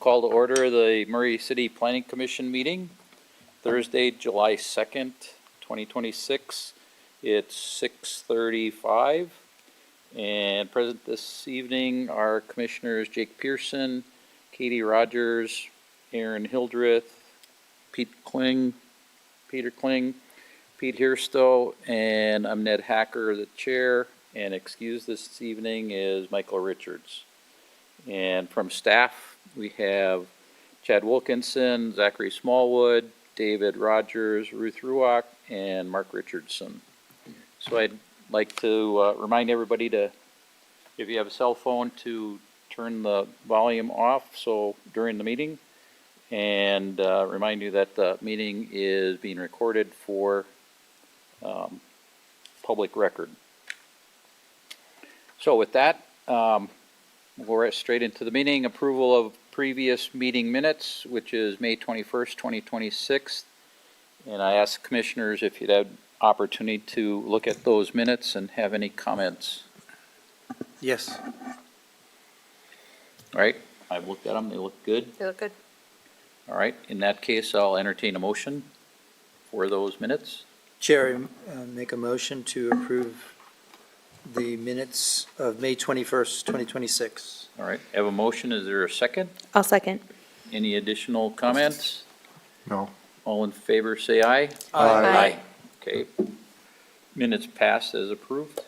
Call to order the Murray City Planning Commission meeting, Thursday, July 2nd, 2026. It's 6:35, and present this evening are Commissioners Jake Pearson, Katie Rogers, Aaron Hildreth, Peter Kling, Pete Hirstow, and I'm Ned Hacker, the chair, and excused this evening is Michael Richards. And from staff, we have Chad Wilkinson, Zachary Smallwood, David Rogers, Ruth Ruach, and Mark Richardson. So I'd like to remind everybody to, if you have a cell phone, to turn the volume off so during the meeting, and remind you that the meeting is being recorded for public record. So with that, we're straight into the meeting. Approval of previous meeting minutes, which is May 21st, 2026. And I ask commissioners if you'd have opportunity to look at those minutes and have any comments. Yes. All right, I've looked at them. They look good. They look good. All right, in that case, I'll entertain a motion for those minutes. Chair, make a motion to approve the minutes of May 21st, 2026. All right, I have a motion. Is there a second? I'll second. Any additional comments? No. All in favor, say aye. Aye. Okay. Minutes passed as approved.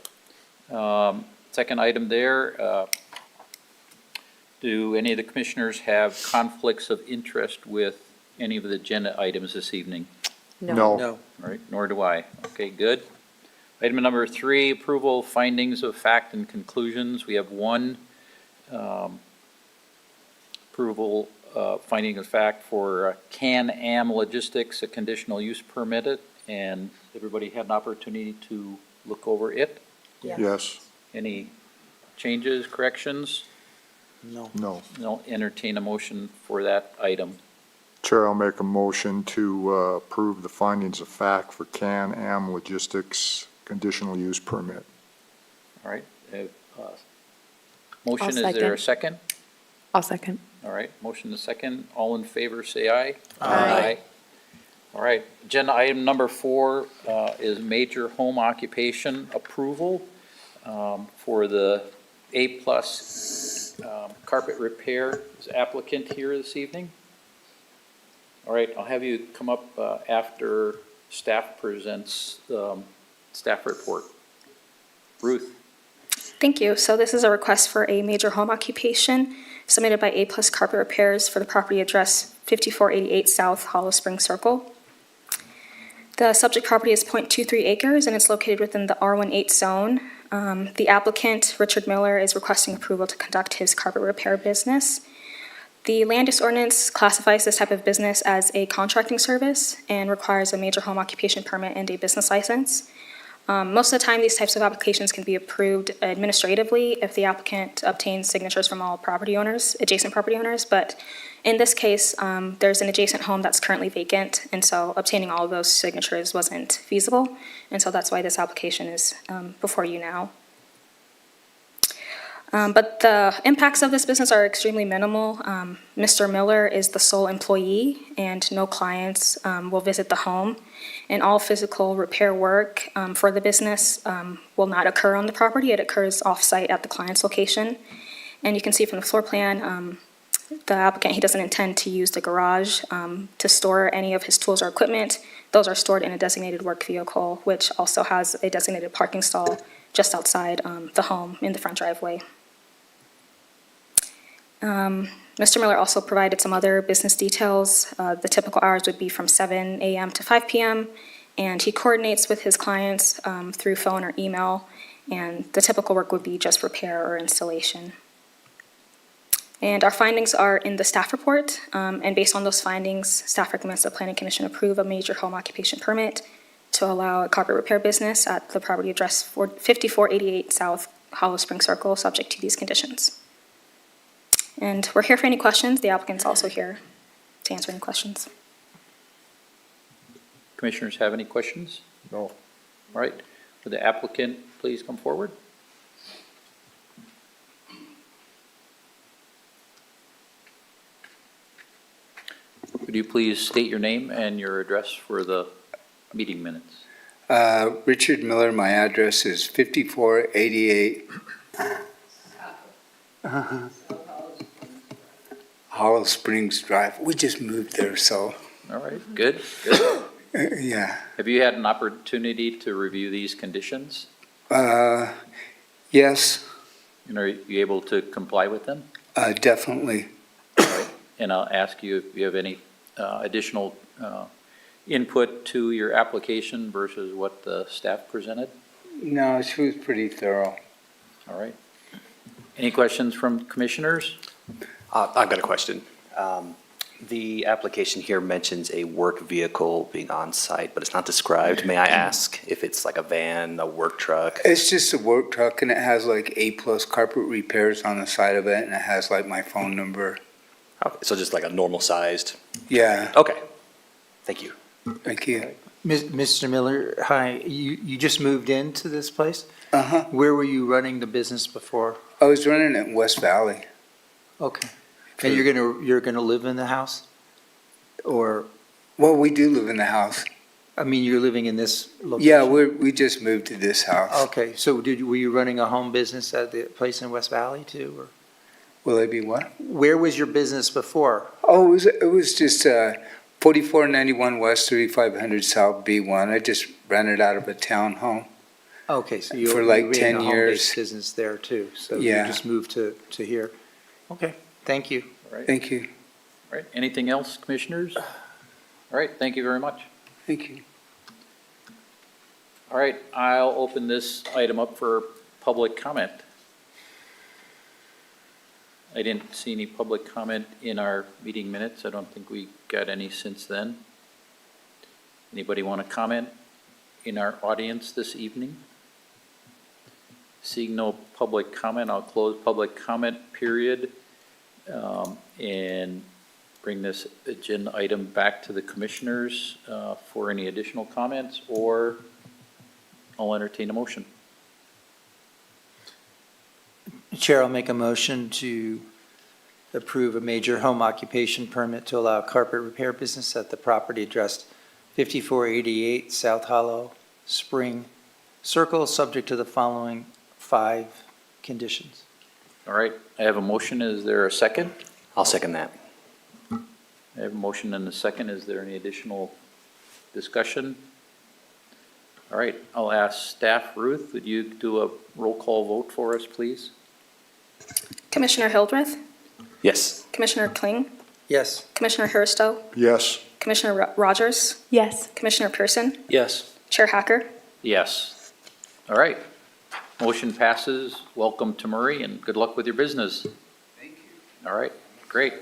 Second item there, do any of the commissioners have conflicts of interest with any of the agenda items this evening? No. No. All right, nor do I. Okay, good. Item number 3, approval findings of fact and conclusions. We have one approval finding of fact for Can-Am Logistics, a conditional use permit, and everybody had an opportunity to look over it. Yes. Any changes, corrections? No. No. No, entertain a motion for that item. Chair, I'll make a motion to approve the findings of fact for Can-Am Logistics conditional use permit. All right. Motion, is there a second? I'll second. All right, motion is second. All in favor, say aye. Aye. All right, agenda item number 4 is major home occupation approval for the A-plus carpet repair. Is applicant here this evening? All right, I'll have you come up after staff presents staff report. Ruth. Thank you. So this is a request for a major home occupation submitted by A-Plus Carpet Repairs for the property address 5488 South Hollow Spring Circle. The subject property is 0.23 acres and it's located within the R18 zone. The applicant, Richard Miller, is requesting approval to conduct his carpet repair business. The land use ordinance classifies this type of business as a contracting service and requires a major home occupation permit and a business license. Most of the time, these types of applications can be approved administratively if the applicant obtains signatures from all property owners, adjacent property owners, but in this case, there's an adjacent home that's currently vacant, and so obtaining all of those signatures wasn't feasible, and so that's why this application is before you now. But the impacts of this business are extremely minimal. Mr. Miller is the sole employee and no clients will visit the home. And all physical repair work for the business will not occur on the property. It occurs off-site at the client's location. And you can see from the floor plan, the applicant, he doesn't intend to use the garage to store any of his tools or equipment. Those are stored in a designated work vehicle, which also has a designated parking stall just outside the home in the front driveway. Mr. Miller also provided some other business details. The typical hours would be from 7 a.m. to 5 p.m., and he coordinates with his clients through phone or email, and the typical work would be just repair or installation. And our findings are in the staff report, and based on those findings, staff recommends the Planning Commission approve a major home occupation permit to allow a carpet repair business at the property address 5488 South Hollow Spring Circle, subject to these conditions. And we're here for any questions. The applicant's also here to answer any questions. Commissioners have any questions? No. All right, would the applicant please come forward? Could you please state your name and your address for the meeting minutes? Richard Miller, my address is 5488 Hollow Springs Drive. We just moved there, so, All right, good, good. yeah. Have you had an opportunity to review these conditions? Yes, And are you able to comply with them? definitely. And I'll ask you if you have any additional input to your application versus what the staff presented? No, she was pretty thorough. All right. Any questions from commissioners? I've got a question. The application here mentions a work vehicle being on site, but it's not described. May I ask if it's like a van, a work truck? It's just a work truck, and it has like A-plus carpet repairs on the side of it, and it has like my phone number. Okay, so just like a normal sized? Yeah, Okay, thank you. thank you. Mr. Miller, hi, you just moved into this place? Uh-huh. Where were you running the business before? I was running in West Valley. Okay. And you're gonna live in the house? Or, Well, we do live in the house. I mean, you're living in this location? Yeah, we just moved to this house. Okay, so were you running a home business at the place in West Valley too, or? Will it be what? Where was your business before? Oh, it was just 4491 West, 3500 South B1. I just rented out of a townhome. Okay, so you For were like in 10 a home-based years. business there too, so you Yeah. just moved to here. Okay, thank you. All right, Thank you, all right. Anything else, commissioners? All right, thank you very much. thank you. All right, I'll open this item up for public comment. I didn't see any public comment in our meeting minutes. I don't think we got any since then. Anybody want to comment in our audience this evening? Seeing no public comment, I'll close public comment period and bring this agenda item back to the commissioners for any additional comments, or I'll entertain a motion. Chair, I'll make a motion to approve a major home occupation permit to allow carpet repair business at the property addressed 5488 South Hollow Spring Circle, subject to the following 5 conditions. All right, I have a motion. Is there a second? I'll second that. I have a motion and a second. Is there any additional discussion? All right, I'll ask staff. Ruth, would you do a roll call vote for us, please? Commissioner Hildreth, Yes. Commissioner Kling, Yes. Commissioner Haristo, Yes. Commissioner Rogers, Yes. Commissioner Pearson, Yes. Chair Hacker. Yes. All right, motion passes. Welcome to Murray and good luck with your business. Thank you. All right, great.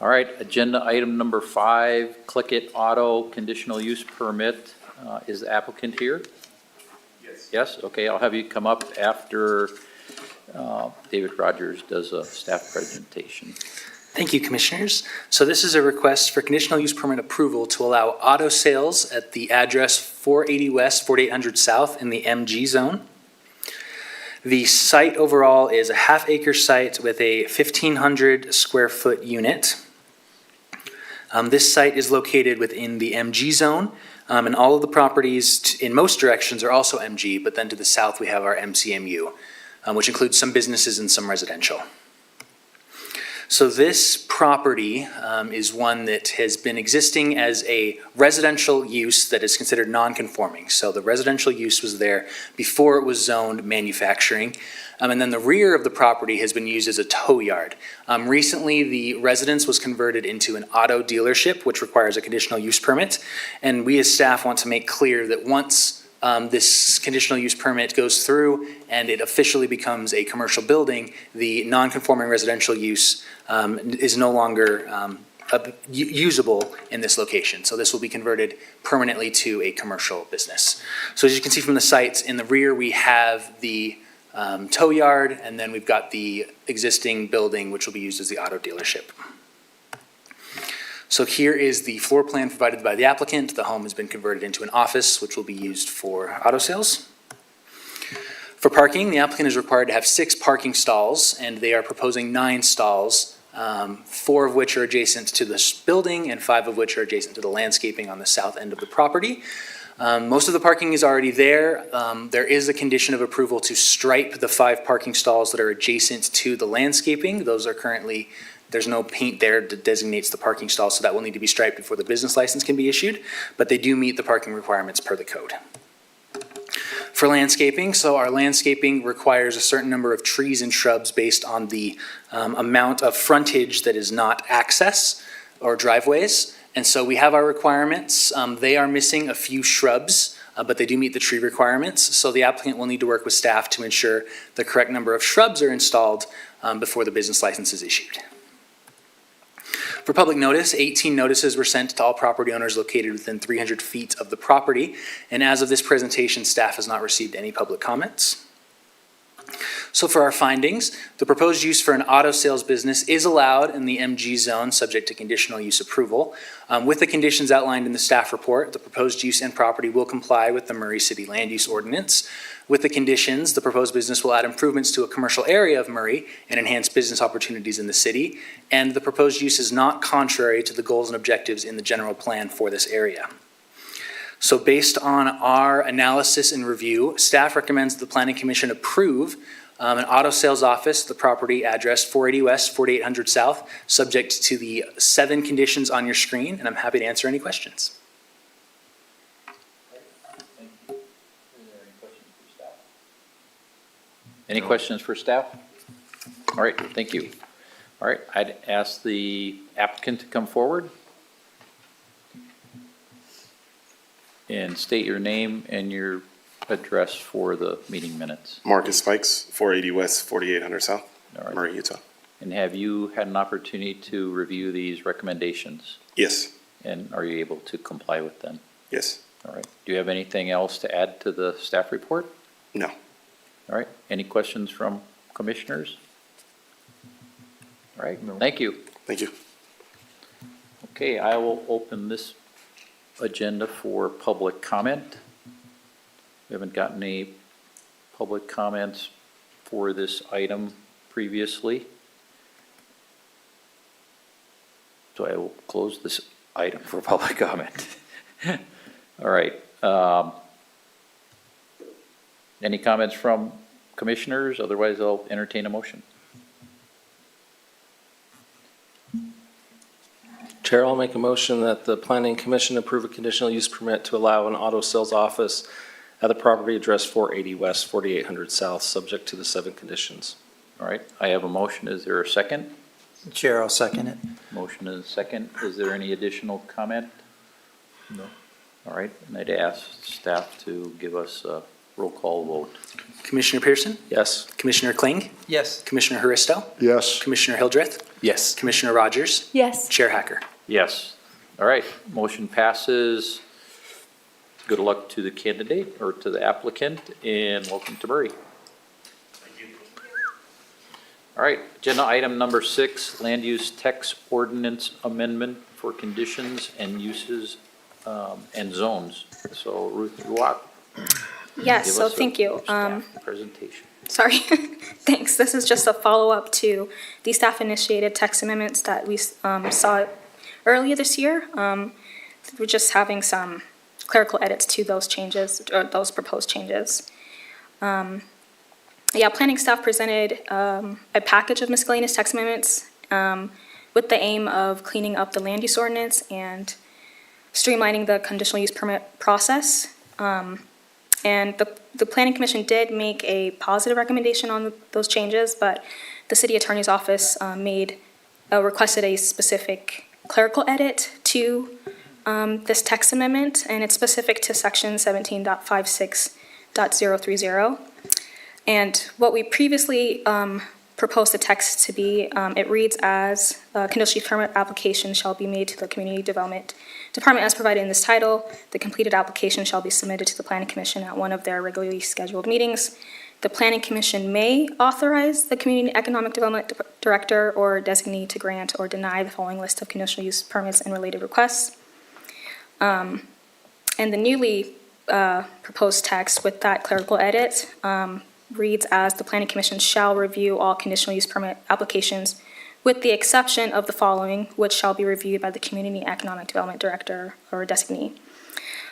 All right, agenda item number 5, Click It Auto Conditional Use Permit. Is the applicant here? Yes. Yes, okay, I'll have you come up after David Rogers does a staff presentation. Thank you, Commissioners. So this is a request for conditional use permit approval to allow auto sales at the address 480 West, 4800 South in the MG zone. The site overall is a half-acre site with a 1,500 square foot unit. This site is located within the MG zone, and all of the properties in most directions are also MG, but then to the south we have our MCMU, which includes some businesses and some residential. So this property is one that has been existing as a residential use that is considered non-conforming. So the residential use was there before it was zoned manufacturing. And then the rear of the property has been used as a tow yard. Recently, the residence was converted into an auto dealership, which requires a conditional use permit. And we as staff want to make clear that once this conditional use permit goes through and it officially becomes a commercial building, the non-conforming residential use is no longer usable in this location. So this will be converted permanently to a commercial business. So as you can see from the sites, in the rear we have the tow yard, and then we've got the existing building which will be used as the auto dealership. So here is the floor plan provided by the applicant. The home has been converted into an office, which will be used for auto sales. For parking, the applicant is required to have 6 parking stalls, and they are proposing 9 stalls 4 of which are adjacent to this building and 5 of which are adjacent to the landscaping on the south end of the property. Most of the parking is already there. There is a condition of approval to stripe the 5 parking stalls that are adjacent to the landscaping. Those are currently, there's no paint there that designates the parking stall, so that will need to be striped before the business license can be issued, but they do meet the parking requirements per the code. For landscaping, so our landscaping requires a certain number of trees and shrubs based on the amount of frontage that is not access or driveways. And so we have our requirements. They are missing a few shrubs, but they do meet the tree requirements. So the applicant will need to work with staff to ensure the correct number of shrubs are installed before the business license is issued. For public notice, 18 notices were sent to all property owners located within 300 feet of the property. And as of this presentation, staff has not received any public comments. So for our findings, the proposed use for an auto sales business is allowed in the MG zone, subject to conditional use approval. With the conditions outlined in the staff report, the proposed use and property will comply with the Murray City Land Use Ordinance. With the conditions, the proposed business will add improvements to a commercial area of Murray and enhance business opportunities in the city. And the proposed use is not contrary to the goals and objectives in the general plan for this area. So based on our analysis and review, staff recommends the Planning Commission approve an auto sales office, the property address 480 West, 4800 South, subject to the 7 conditions on your screen, and I'm happy to answer any questions. Any questions for staff? All right, thank you. All right, I'd ask the applicant to come forward and state your name and your address for the meeting minutes. Marcus Fikes, 480 West, 4800 South, All right. Murray, Utah. And have you had an opportunity to review these recommendations? Yes, And are you able to comply with them? yes, All right. Do you have anything else to add to the staff report? no. All right. Any questions from commissioners? All right. No. Thank you. Thank you. Okay, I will open this agenda for public comment. We haven't gotten any public comments for this item previously. So I will close this item for public comment. All right. Any comments from commissioners? Otherwise, I'll entertain a motion. Chair, I'll make a motion that the Planning Commission approve a conditional use permit to allow an auto sales office at the property address 480 West, 4800 South, subject to the 7 conditions. All right, I have a motion. Is there a second? Chair, I'll second it. Motion is second. Is there any additional comment? No. All right, and I'd ask staff to give us a roll call vote. Commissioner Pearson, Yes. Commissioner Kling, Yes. Commissioner Haristo, Yes. Commissioner Hildreth, Yes. Commissioner Rogers, Yes. Chair Hacker. Yes. All right, motion passes. Good luck to the candidate or to the applicant, and welcome to Murray. All right, agenda item number 6, land use text ordinance amendment for conditions and uses and zones. So Ruth Ruat. Yes, so thank you. Presentation. Sorry, thanks. This is just a follow-up to the staff-initiated text amendments that we saw earlier this year. We're just having some clerical edits to those changes, or those proposed changes. Yeah, planning staff presented a package of miscellaneous text amendments with the aim of cleaning up the land use ordinance and streamlining the conditional use permit process. And the Planning Commission did make a positive recommendation on those changes, but the City Attorney's Office requested a specific clerical edit to this text amendment, and it's specific to section 17.56.030. And what we previously proposed the text to be, it reads as, conditional use permit application shall be made to the Community Development Department as provided in this title. The completed application shall be submitted to the Planning Commission at one of their regularly scheduled meetings. The Planning Commission may authorize the Community Economic Development Director or designee to grant or deny the following list of conditional use permits and related requests. And the newly proposed text with that clerical edit reads as, the Planning Commission shall review all conditional use permit applications with the exception of the following, which shall be reviewed by the Community Economic Development Director or designee.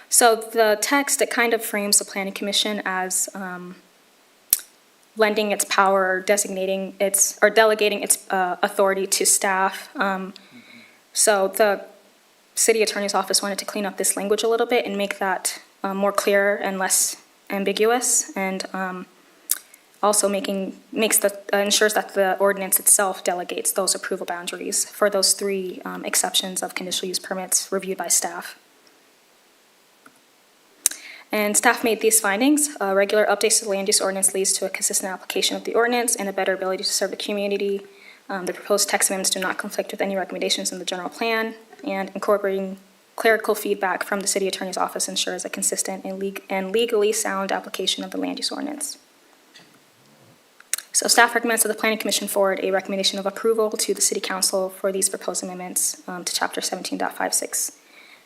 So the text, it kind of frames the Planning Commission as lending its power or designating its, or delegating its authority to staff. So the City Attorney's Office wanted to clean up this language a little bit and make that more clear and less ambiguous, and also ensures that the ordinance itself delegates those approval boundaries for those three exceptions of conditional use permits reviewed by staff. And staff made these findings. Regular updates to the land use ordinance leads to a consistent application of the ordinance and a better ability to serve the community. The proposed text amendments do not conflict with any recommendations in the general plan, and incorporating clerical feedback from the City Attorney's Office ensures a consistent and legally sound application of the land use ordinance. So staff recommends that the Planning Commission forward a recommendation of approval to the City Council for these proposed amendments to Chapter 17.56,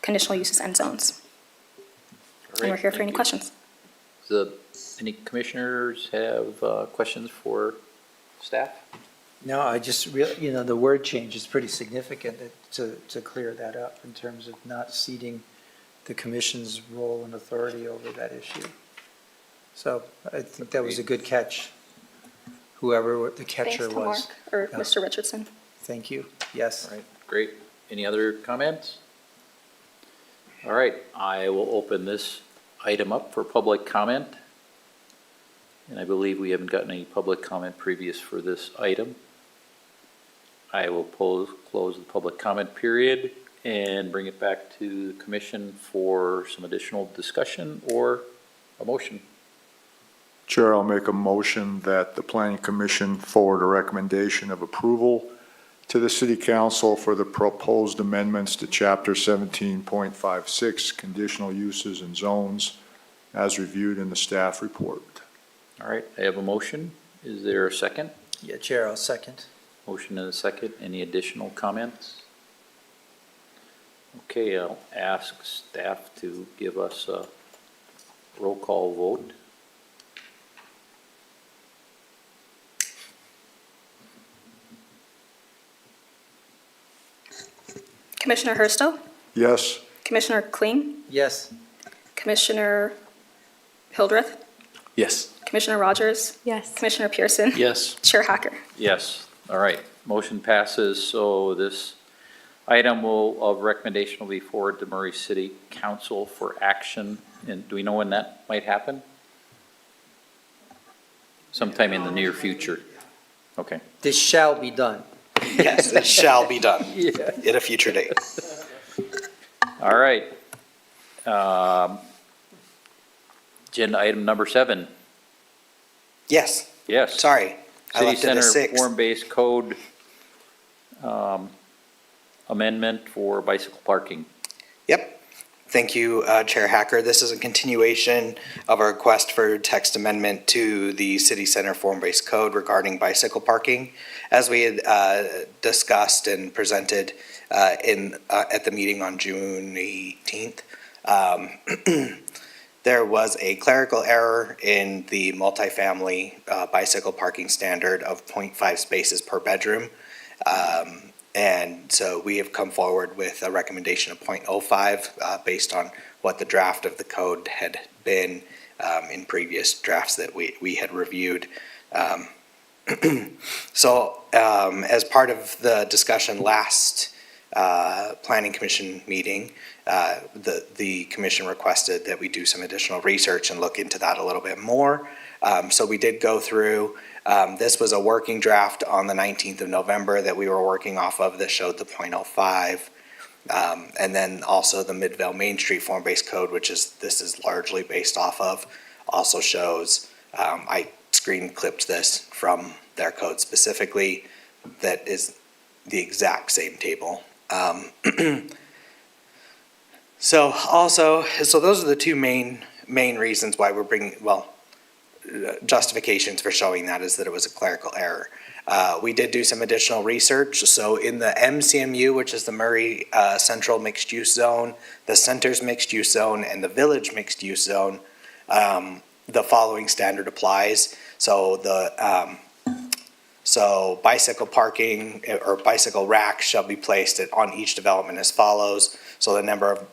conditional uses and zones. All And we're right, here for thank any you. questions. Any commissioners have questions for staff? No, I just the word change is pretty significant to clear that up in terms of not ceding the commission's role and authority over that issue. So I think that was a good catch, whoever the catcher Thanks to was. Mark, or Yeah. Mr. Richardson. Thank you. Yes. All right, great. Any other comments? All right, I will open this item up for public comment. And I believe we haven't gotten any public comment previous for this item. I will close the public comment period and bring it back to the commission for some additional discussion or a motion. Chair, I'll make a motion that the Planning Commission forward a recommendation of approval to the City Council for the proposed amendments to Chapter 17.56, Conditional Uses and Zones, as reviewed in the staff report. All right, I have a motion. Is there a second? Yeah, Chair, I'll second. Motion and a second. Any additional comments? Okay, I'll ask staff to give us a roll call vote. Commissioner Hersto, Yes? Commissioner Kling, Yes. Commissioner Hildreth, Yes. Commissioner Rogers, Yes. Commissioner Pearson, Yes. Chair Hacker. Yes, all right, motion passes, so this item of recommendation will be forwarded to Murray City Council for action, and do we know when that might happen? Sometime in the near future. Okay, This shall be done. Yes, it shall be done at a future date. all right. Agenda item number 7, Yes, yes. sorry. I City left it Center as 6. form-based code amendment for bicycle parking. Yep. Thank you, Chair Hacker. This is a continuation of our request for text amendment to the City Center form-based code regarding bicycle parking. As we had discussed and presented at the meeting on June 18th, there was a clerical error in the multifamily bicycle parking standard of 0.5 spaces per bedroom. And so we have come forward with a recommendation of 0.05 based on what the draft of the code had been in previous drafts that we had reviewed. So as part of the discussion last Planning Commission meeting, the commission requested that we do some additional research and look into that a little bit more. So we did go through. This was a working draft on the 19th of November that we were working off of that showed the 0.05. And then also the Midvale Main Street form-based code, this is largely based off of, also shows, I screen clipped this from their code specifically, that is the exact same table. So those are the two main reasons why we're bringing, justifications for showing that is that it was a clerical error. We did do some additional research. So in the MCMU, which is the Murray Central Mixed Use Zone, the Centers Mixed Use Zone, and the Village Mixed Use Zone, the following standard applies. So So bicycle parking or bicycle racks shall be placed on each development as follows. So the number of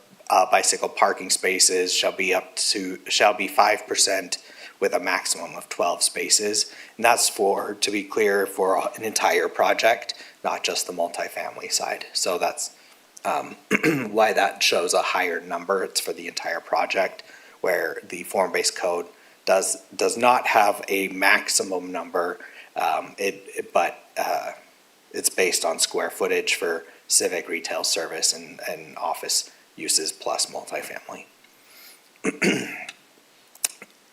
bicycle parking spaces shall be 5% with a maximum of 12 spaces. And that's to be clear, for an entire project, not just the multifamily side. So that's why that shows a higher number. It's for the entire project, where the form-based code does not have a maximum number. But it's based on square footage for civic, retail, service, and office uses plus multifamily.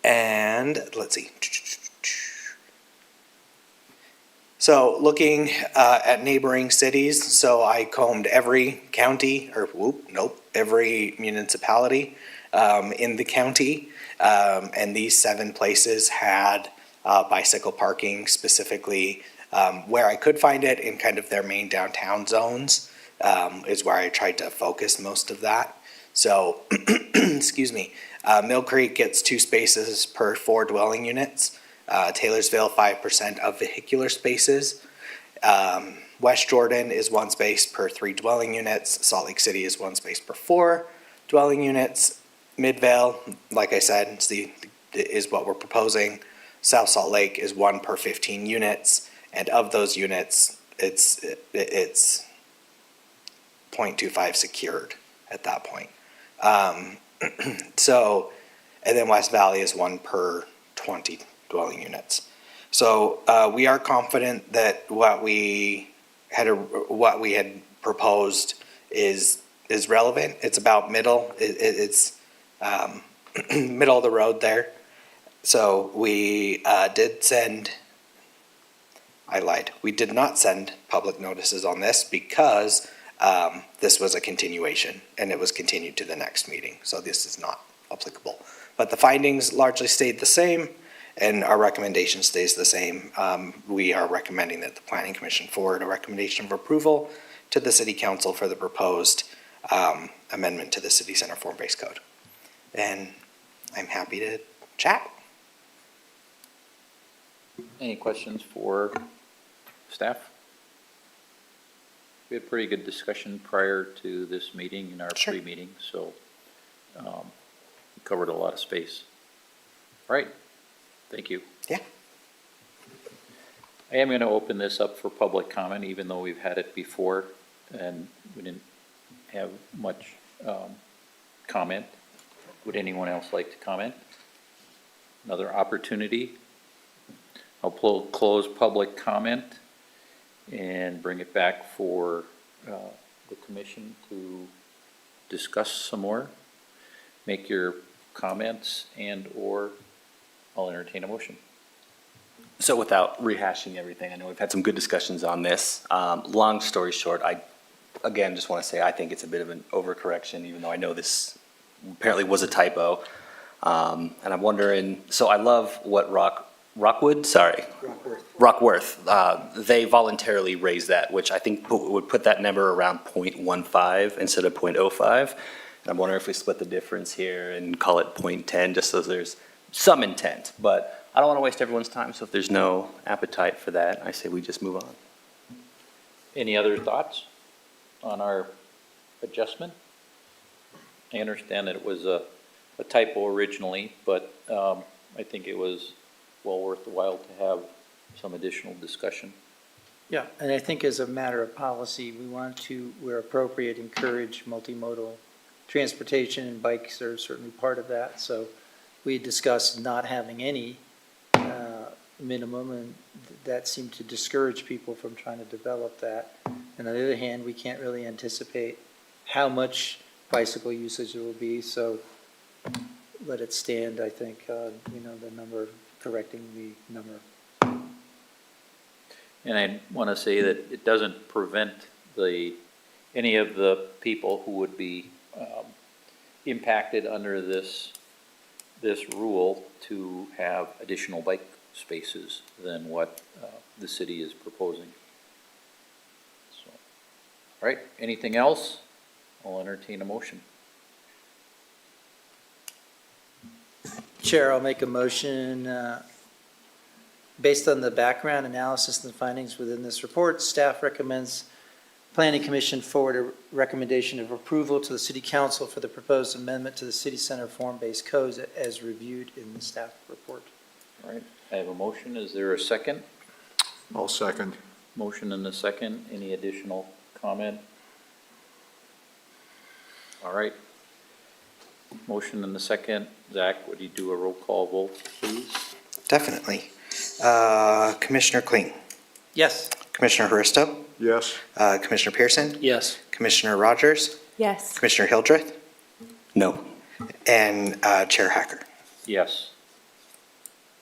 And let's see. So looking at neighboring cities, so I combed every county, every municipality in the county. And these 7 places had bicycle parking, specifically where I could find it in kind of their main downtown zones, is where I tried to focus most of that. So, excuse me, Mill Creek gets 2 spaces per 4 dwelling units. Taylorsville, 5% of vehicular spaces. West Jordan is 1 space per 3 dwelling units. Salt Lake City is 1 space per 4 dwelling units. Midvale, like I said, is what we're proposing. South Salt Lake is 1 per 15 units, and of those units, it's 0.25 secured at that point. So, and then West Valley is 1 per 20 dwelling units. So we are confident that what we had proposed is relevant. It's about middle. It's middle of the road there. So we I lied. We did not send public notices on this because this was a continuation and it was continued to the next meeting. So this is not applicable. But the findings largely stayed the same and our recommendation stays the same. We are recommending that the Planning Commission forward a recommendation of approval to the City Council for the proposed amendment to the City Center form-based code. And I'm happy to chat. Any questions for staff? We had pretty good discussion prior to this meeting in our Sure. pre-meeting, so we covered a lot of space. All right, thank you. Yeah. I am going to open this up for public comment, even though we've had it before and we didn't have much comment. Would anyone else like to comment? Another opportunity? I'll close public comment and bring it back for the commission to discuss some more. Make your comments and/or I'll entertain a motion. So without rehashing everything, I know we've had some good discussions on this. Long story short, I, again, just want to say I think it's a bit of an overcorrection, even though I know this apparently was a typo. And I'm wondering, so I love what Rockworth, they voluntarily raised that, which I think would put that number around 0.15 instead of 0.05. And I'm wondering if we split the difference here and call it 0.10, just so there's some intent. But I don't want to waste everyone's time, so if there's no appetite for that, I say we just move on. Any other thoughts on our adjustment? I understand that it was a typo originally, but I think it was well worth the while to have some additional discussion. Yeah, and I think as a matter of policy, we want to, where appropriate, encourage multimodal transportation, and bikes are certainly part of that. So we discussed not having any minimum, and that seemed to discourage people from trying to develop that. And on the other hand, we can't really anticipate how much bicycle usage there will be, so let it stand, I think, the number, correcting the number. And I want to say that it doesn't prevent any of the people who would be impacted under this rule to have additional bike spaces than what the city is proposing. So, all right, anything else? I'll entertain a motion. Chair, I'll make a motion Based on the background analysis and the findings within this report, staff recommends Planning Commission forward a recommendation of approval to the City Council for the proposed amendment to the City Center form-based codes as reviewed in the staff report. All right, I have a motion. Is there a second? I'll second. Motion and a second. Any additional comment? All right. Motion and a second. Zach, would you do a roll call vote, please? Definitely. Commissioner Kling, Yes. Commissioner Haristo, Yes? Commissioner Pearson, Yes. Commissioner Rogers, Yes. Commissioner Hildreth, No. and Chair Hacker. Yes.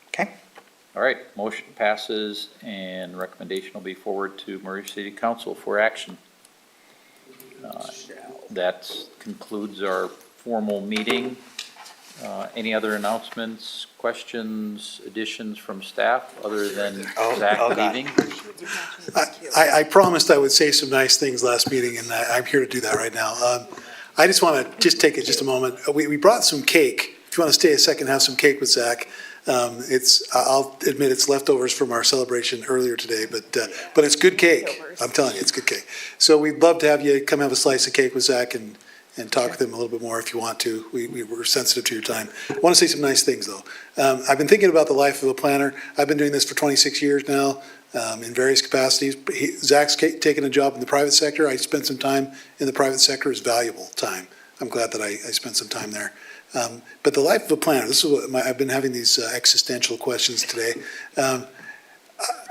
Okay. All right, motion passes and recommendation will be forwarded to Murray City Council for action. That concludes our formal meeting. Any other announcements, questions, additions from staff other than Oh, Zach God. leaving? I promised I would say some nice things last meeting, and I'm here to do that right now. I just want to take just a moment. We brought some cake. If you want to stay a second, have some cake with Zach. I'll admit it's leftovers from our celebration earlier today, but it's good cake. I'm telling you, it's good cake. So we'd love to have you come have a slice of cake with Zach and talk with him a little bit more if you want to. We're sensitive to your time. I want to say some nice things, though. I've been thinking about the life of a planner. I've been doing this for 26 years now, in various capacities. Zach's taken a job in the private sector. I spent some time in the private sector. It's valuable time. I'm glad that I spent some time there. But the life of a planner, this is what I've been having these existential questions today.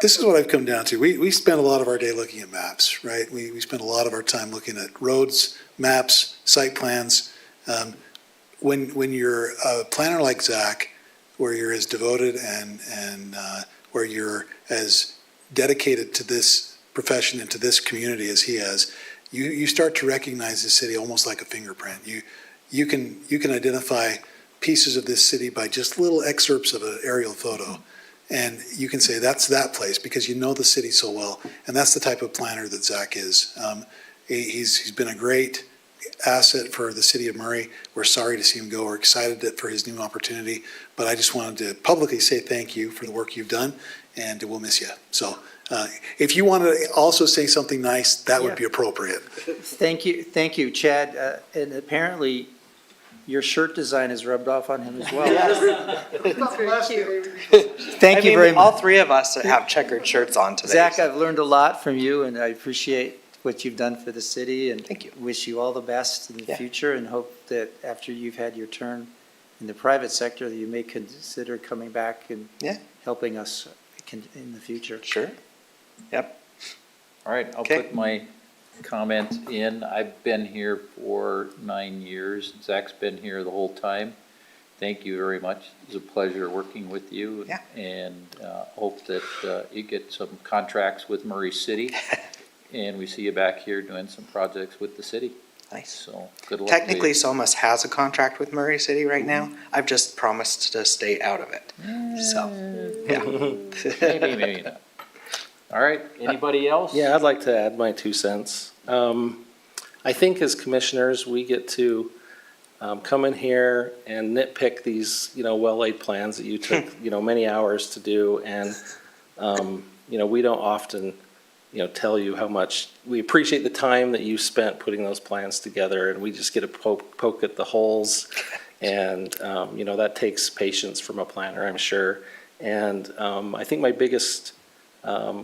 This is what I've come down to. We spend a lot of our day looking at maps, right? We spend a lot of our time looking at roads, maps, site plans. When you're a planner like Zach, where you're as devoted and where you're as dedicated to this profession and to this community as he has, you start to recognize the city almost like a fingerprint. You can identify pieces of this city by just little excerpts of an aerial photo. And you can say, that's that place, because you know the city so well. And that's the type of planner that Zach is. He's been a great asset for the city of Murray. We're sorry to see him go. We're excited for his new opportunity. But I just wanted to publicly say thank you for the work you've done, and we'll miss you. So if you want to also say something nice, that would be appropriate. Thank you, Chad. And apparently, your shirt design has rubbed off on him as well. Thank you very All much. three of us have checkered shirts on today. Zach, I've learned a lot from you, and I appreciate what you've done for the city. And Thank you. wish you all the best in the Yeah. future, and hope that after you've had your turn in the private sector, that you may consider coming back and Yeah. helping us in the future. Sure. All right, I'll Okay. put my comment in. I've been here for 9 years. Zach's been here the whole time. Thank you very much. It's a pleasure working with you. Yeah. And hope that you get some contracts with Murray City. And we see you back here doing some projects with the city. Nice. So good luck to you. Technically, Somas has a contract with Murray City right now. I've just promised to stay out of it. So, yeah. Maybe, maybe not. All right, anybody else? Yeah, I'd like to add my 2 cents. I think as commissioners, we get to come in here and nitpick these, well-laid plans that you took, many hours to do. And, we don't often, tell you how much, we appreciate the time that you spent putting those plans together, and we just get to poke at the holes. And, that takes patience from a planner, I'm sure. And I think my biggest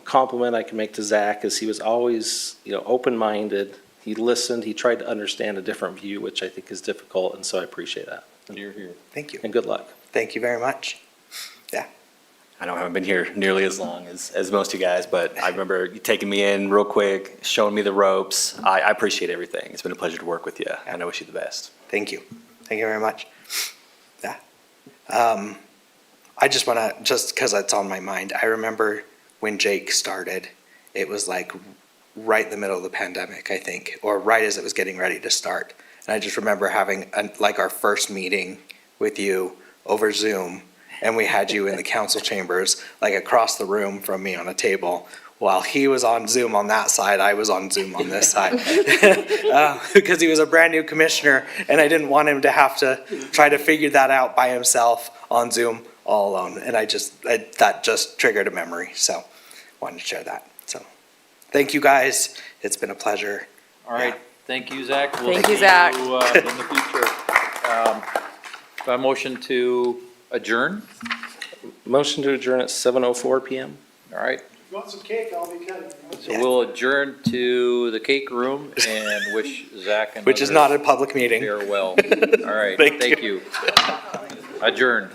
compliment I can make to Zach is he was always, open-minded. He listened, he tried to understand a different view, which I think is difficult, and so I appreciate that. You're here. Thank you. And good luck. Thank you very much. I know I haven't been here nearly as long as most of you guys, but I remember you taking me in real quick, showing me the ropes. I appreciate everything. It's been a pleasure to work with you, and I wish you the best. Thank you. Thank you very much. Yeah. I just want to, just because it's on my mind, I remember when Jake started, it was like right in the middle of the pandemic, I think, or right as it was getting ready to start. And I just remember having like our first meeting with you over Zoom, and we had you in the council chambers, like across the room from me on a table. While he was on Zoom on that side, I was on Zoom on this side. Because he was a brand new commissioner, and I didn't want him to have to try to figure that out by himself on Zoom all alone. And that just triggered a memory, so wanted to share that. So, thank you guys. It's been a pleasure. All right, thank you, Zach. We'll Thank you, see Zach. In the future. A motion to adjourn, Motion to adjourn at 7:04 PM. all right? If you want some cake, I'll be cutting. So we'll adjourn to the cake room and wish Zach and Which is not a public meeting. farewell. All right, Thank thank you. Adjourned.